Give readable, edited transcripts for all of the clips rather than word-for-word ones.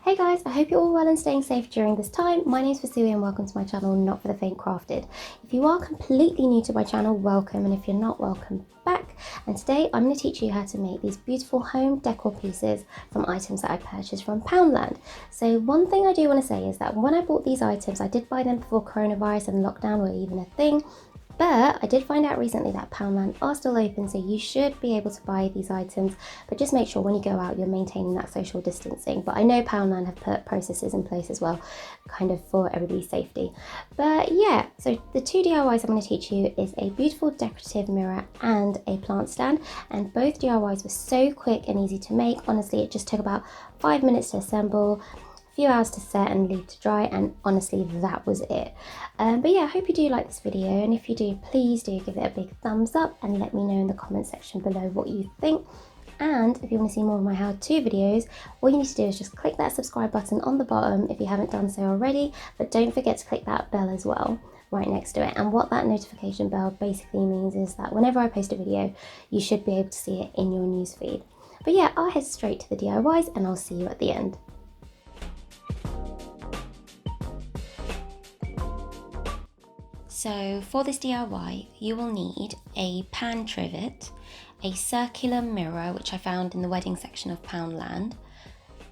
Hey guys, I hope you're all well and staying safe during this time. My name's Vasui and welcome to my channel, Not For The Faint Crafted. If you are completely new to my channel, welcome, and if you're not, welcome back. And today I'm going to teach you how to make these beautiful home decor pieces from items that I purchased from Poundland. So one thing I do want to say is that when I bought these items, I did buy them before coronavirus and lockdown were even a thing. But I did find out recently that Poundland are still open, so you should be able to buy these items, but just make sure when you go out you're maintaining that social distancing. But I know Poundland have put processes in place as well, kind of for everybody's safety. But yeah, so the two DIYs I'm going to teach you is a beautiful decorative mirror and a plant stand, and both DIYs were so quick and easy to make. Honestly, it just took about 5 minutes to assemble, few hours to set and leave to dry, and honestly that was it. But yeah, I hope you do like this video, and if you do, please do give it a big thumbs up and let me know in the comment section below what you think. And if you want to see more of my how-to videos, all you need to do is just click that subscribe button on the bottom if you haven't done so already, but don't forget to click that bell as well right next to it. And what that notification bell basically means is that whenever I post a video, you should be able to see it in your newsfeed. But yeah, I'll head straight to the DIYs and I'll see you at the end. So for this DIY, you will need a pan trivet, a circular mirror, which I found in the wedding section of Poundland,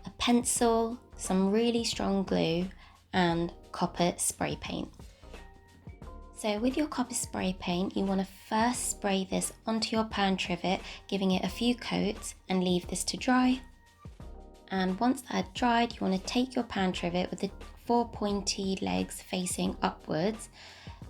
a pencil, some really strong glue, and copper spray paint. So with your copper spray paint, you want to first spray this onto your pan trivet, giving it a few coats, and leave this to dry. And once that had dried, you want to take your pan trivet with the 4 pointy legs facing upwards,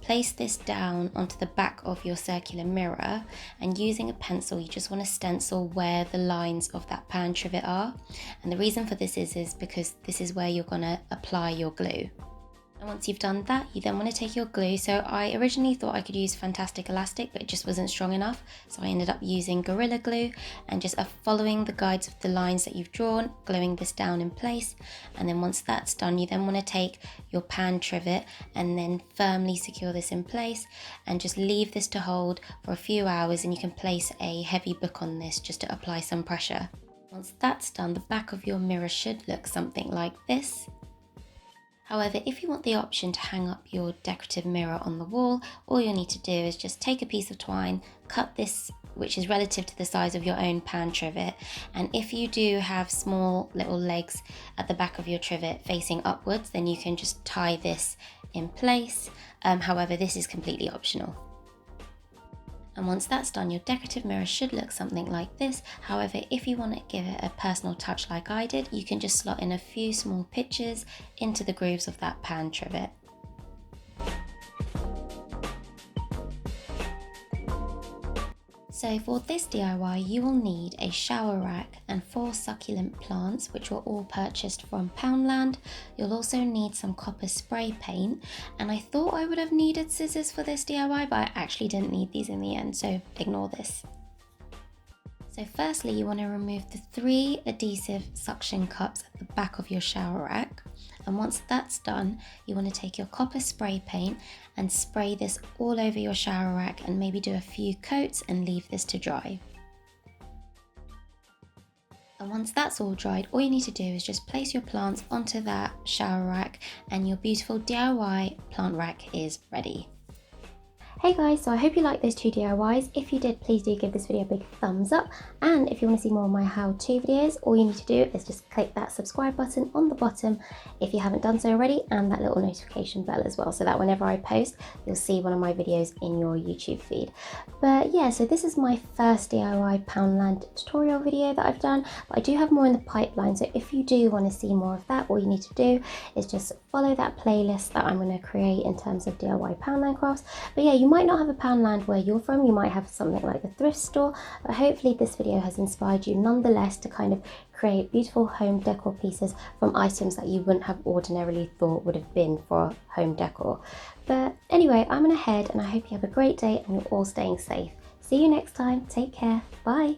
place this down onto the back of your circular mirror, and using a pencil you just want to stencil where the lines of that pan trivet are. And the reason for this is because this is where you're going to apply your glue. And once you've done that, you then want to take your glue. So I originally thought I could use Fantastic Elastic, but it just wasn't strong enough, so I ended up using Gorilla Glue and just following the guides of the lines that you've drawn, gluing this down in place. And then once that's done, you then want to take your pan trivet and then firmly secure this in place and just leave this to hold for a few hours, and you can place a heavy book on this just to apply some pressure. Once that's done, the back of your mirror should look something like this. However, if you want the option to hang up your decorative mirror on the wall, all you'll need to do is just take a piece of twine, cut this, which is relative to the size of your own pan trivet, and if you do have small little legs at the back of your trivet facing upwards, then you can just tie this in place. However, this is completely optional. And once that's done, your decorative mirror should look something like this. However, if you want to give it a personal touch like I did, you can just slot in a few small pictures into the grooves of that pan trivet. So for this DIY, you will need a shower rack and 4 succulent plants, which were all purchased from Poundland. You'll also need some copper spray paint, and I thought I would have needed scissors for this DIY, but I actually didn't need these in the end, so ignore this. So firstly, you want to remove the 3 adhesive suction cups at the back of your shower rack. And once that's done, you want to take your copper spray paint and spray this all over your shower rack and maybe do a few coats and leave this to dry. And once that's all dried, all you need to do is just place your plants onto that shower rack and your beautiful DIY plant rack is ready. Hey guys, so I hope you liked those 2 DIYs. If you did, please do give this video a big thumbs up. And if you want to see more of my how-to videos, all you need to do is just click that subscribe button on the bottom if you haven't done so already, and that little notification bell as well, so that whenever I post, you'll see one of my videos in your YouTube feed. But yeah, so this is my first DIY Poundland tutorial video that I've done, but I do have more in the pipeline, so if you do want to see more of that, all you need to do is just follow that playlist that I'm going to create in terms of DIY Poundland crafts. But yeah, you might not have a Poundland where you're from, you might have something like the thrift store, but hopefully this video has inspired you nonetheless to kind of create beautiful home decor pieces from items that you wouldn't have ordinarily thought would have been for home decor. But anyway, I'm gonna head, and I hope you have a great day and you're all staying safe. See you next time, take care, bye!